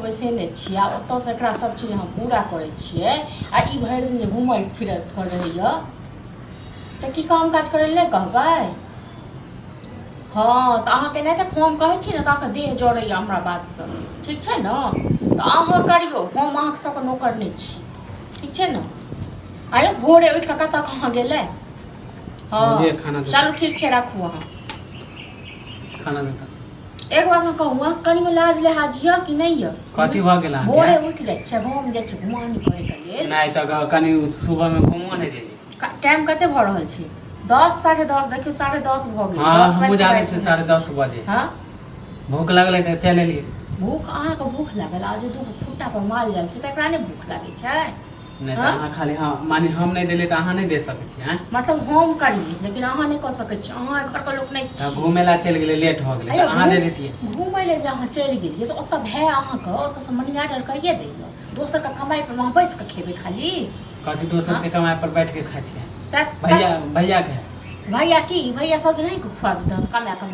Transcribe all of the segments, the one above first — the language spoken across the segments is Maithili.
बैसेने छियै आ ओतऽसँ एकरा सब चीज हम पूरा करै छियै आ ई भरि दिन जे घुमल फिरत रहैए तऽ की काम काज करै लए नहि कहबै? हाँ तऽ अहाँके नहि तऽ हम कहै छी ने तऽ अहाँके देह जड़ैए हमरा बातसँ, ठीक छै ने? तऽ अहाँ करियौ, हम अहाँके सबके नौकर नहि छी, ठीक छै ने? आयो भोरे उठि कऽ कतऽ कहाँ गेलै? हाँ चलू ठीक छै, राखू अहाँ खाना देता। एक बात हम कहूँ, कनियो लाज लिहाज यऽ कि नहि यऽ? कथी भऽ गेल अहाँके? भोरे उठि जाइ छै, गाँवमे जाइ छै घुमानी करैके लेल। नहि तऽ कनि सुबहमे घुमो नहि देली। टाइम कते भऽ रहल छै? 10 साढ़े 10, देखियौ 10:30 भऽ गेल। हाँ हमहूँ जानै छी 10:30 बजे। हाँ भूख लगलै तऽ चलि एलियै। भूख अहाँके भूख लागल आ जे दूगो खुट्टा पर माल जाल छै तऽ एकरा नहि भूख लागै छै? नहीं तो अहाँ खाली हाँ माने हम नहीं देले तो अहाँ नहीं दे सकै छी हैं? मतलब हम करी लेकिन अहाँ नहीं कऽ सकै छी, अहाँ घर के लोक नहीं छी। घूमे ला चल गेले, लेट हो गेले तो अहाँ दे देतिए। घूमे ले जे अहाँ चलि गेलिए से ओतऽ भए अहाँके ओतऽ से मनी ऑर्डर करिए दैए। दोसर के कमाई पर वहाँ बैस के खेबै खाली? कथी दोसर के कमाई पर बैठ के खाइ छियै? भैया के भैया की भैया सब नहीं खुआबी तो कमा के?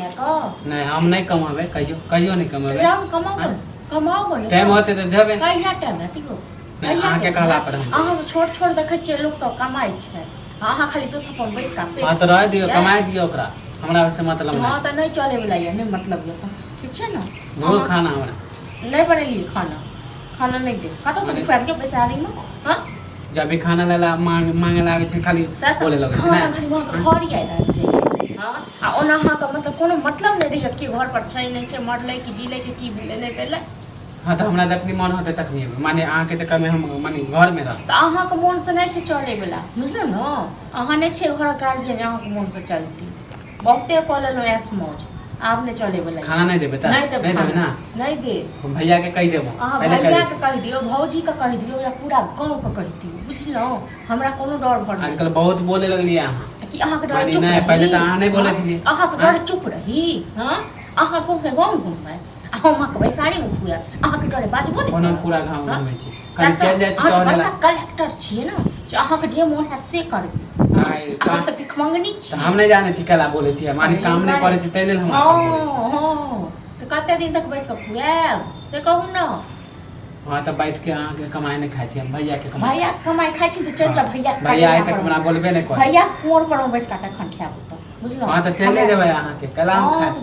नहीं हम नहीं कमाबे, कहियो नहीं कमाबे। कमाओ टाइम होते तो जेबे। कहिया टाइम रहती गो? अहाँ के कहला पर हम अहाँ तो छोट देखै छियै लोक सब कमाई छै, अहाँ खाली दोसर पर बैस के पेट। हां तो रह दियो, कमाई दियो ओकरा, हमरा से मतलब नहीं। हां तो नहीं चले वाला ये, नहीं मतलब ये तो ठीक छै ना? वो खाना हमरा नहीं बनेली खाना नहीं दे। कतौ से खुआब के बेचारी में? हां जब भी खाना लेला मांगे ला आबै छै खाली बोले लगै छै ना। खाली वहां के घर आइ रहल छै। हां आ ओना अहाँ के मतलब कोनो मतलब नहीं रही कि घर पर छै नहीं छै, मरले कि जीले कि की भेले नहीं भेले। हाँ तो हमरा जखनी मन होते तखनी माने अहाँ के चक्कर में हम माने घर में रह तो अहाँ के मन से नहीं छै चले वाला, बुझलो न? अहाँ नहीं छै घर गार्जियन अहाँ के मन से चलती। बहुते कॉल लो ऐस मौज, आप नहीं चले वाला। खाना नहीं देबे त? नहीं देबे ना? नहीं दे। भैया के कह देबो। पहले भैया के कह दियो, भौजी के कह दियो या पूरा गांव के कह दियो, बुझलो? हमरा कोनो डर भर नहीं। आजकल बहुत बोले लगलिए अहाँ कि अहाँ के डर चुप नहीं, पहले तो अहाँ नहीं बोले थी। अहाँ के डर चुप रही। हां अहाँ सौसे गांव घुमबै हम के बैसारी में खुया, अहाँ के डरे बाजबो नहीं। कोनो पूरा गांव घुमै छी, खाली चल जाय छी तो बड़का कलेक्टर छिए ना, जे अहाँ के जे मोन हैत से करबै। हम तो भिख मंगनी छी। हम नहीं जाने छी केला बोले छी, माने काम नहीं करे छी तै लेल हम बोले छी। हां तो कते दिन तक बैस के खुआएब से कहू ना? हां तो बैठ के अहाँ के कमाई नहीं खाइ छी, हम भैया के कमाई खाइ छी तो चल जा भैया। भैया आइ तक हमरा बोलबे नहीं करे। भैया कोर पर बैस के तखन खाएब तो, बुझलो? हां तो चले जेबै अहाँ के केला हम खाए। हां तो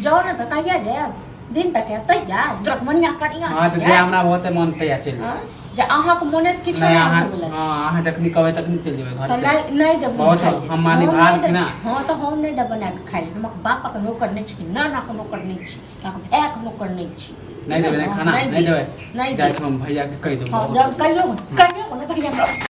जाओ ना तो कहिया जाएब? दिन तक तैया द्रकमनिया कनिया। हां तो जे हमरा होते मन तैया चल जाए। जे अहाँ के मोने किछ नहीं अहाँ अहाँ जखनी कहबै तखनी चल जेबै घर से। तो नहीं देब बहुत हम माने भाग छी ना। हां तो हम नहीं देब बना के खाइ, हम बापा के नौकर नहीं छी, नाना के नौकर नहीं छी, हम भैया के नौकर नहीं छी। नहीं देबै खाना नहीं देबै, नहीं जाय हम भैया के कह देबै। हां जब कहियो ना भैया।